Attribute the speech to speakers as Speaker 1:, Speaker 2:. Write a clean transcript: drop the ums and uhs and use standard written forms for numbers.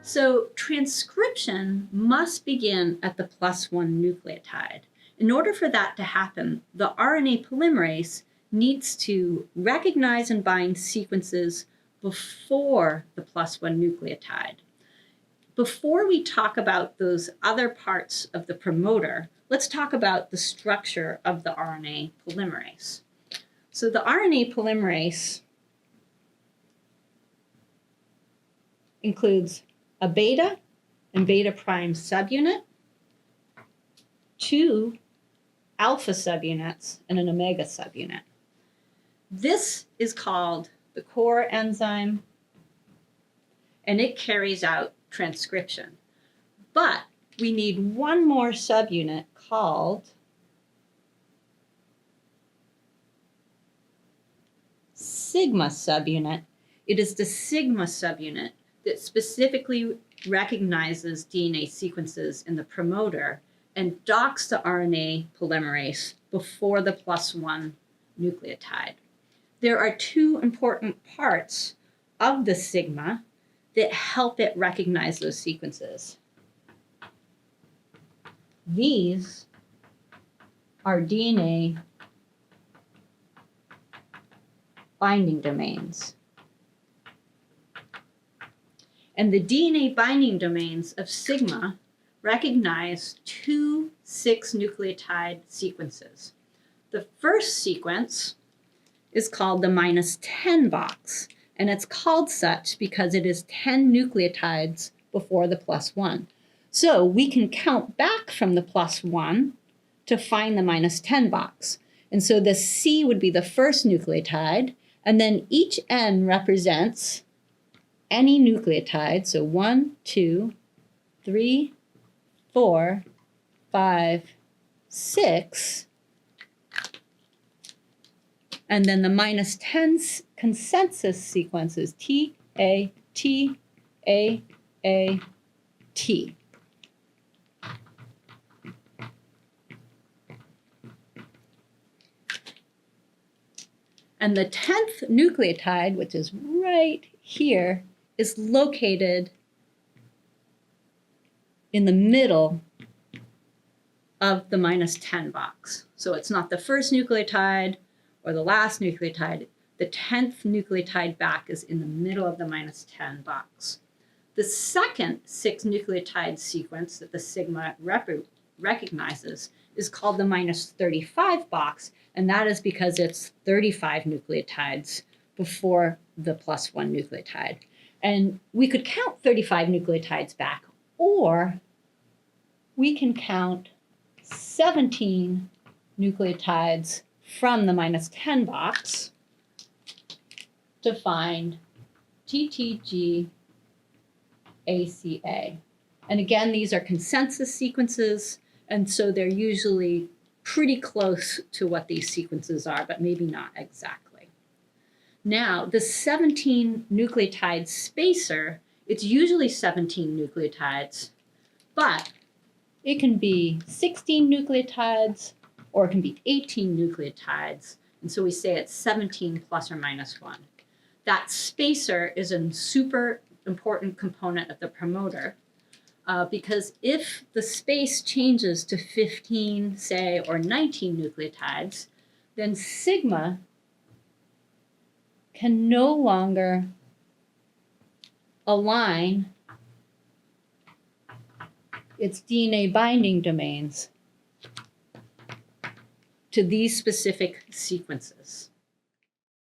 Speaker 1: So transcription must begin at the +1 nucleotide. In order for that to happen, the RNA polymerase needs to recognize and bind sequences before the +1 nucleotide. Before we talk about those other parts of the promoter, let's talk about the structure of the RNA polymerase. So the RNA polymerase includes a beta and beta prime subunit, 2 alpha subunits, and an omega subunit. This is called the core enzyme, and it carries out transcription. But we need one more subunit called sigma subunit. It is the sigma subunit that specifically recognizes DNA sequences in the promoter and docks the RNA polymerase before the +1 nucleotide. There are 2 important parts of the sigma that help it recognize those sequences. These are DNA binding domains. And the DNA binding domains of sigma recognize 2 6-nucleotide sequences. The first sequence is called the -10 box, and it's called such because it is 10 nucleotides before the +1. So we can count back from the +1 to find the -10 box. And so the C would be the first nucleotide, and then each N represents any nucleotide. So 1, 2, 3, 4, 5, 6. And then the -10 consensus sequence is T, A, T, A, T. And the 10th nucleotide, which is right here, is located in the middle of the -10 box. So it's not the first nucleotide or the last nucleotide. The 10th nucleotide back is in the middle of the -10 box. The second 6-nucleotide sequence that the sigma recognizes is called the -35 box, and that is because it's 35 nucleotides before the +1 nucleotide. And we could count 35 nucleotides back, or we can count 17 nucleotides from the -10 box to find TTG ACA. And again, these are consensus sequences, and so they're usually pretty close to what these sequences are, but maybe not exactly. Now, the 17 nucleotide spacer, it's usually 17 nucleotides, but it can be 16 nucleotides or it can be 18 nucleotides. And so we say it's 17 plus or minus 1. That spacer is a super important component of the promoter because if the space changes to 15, say, or 19 nucleotides, then sigma can no longer align its DNA binding domains to these specific sequences.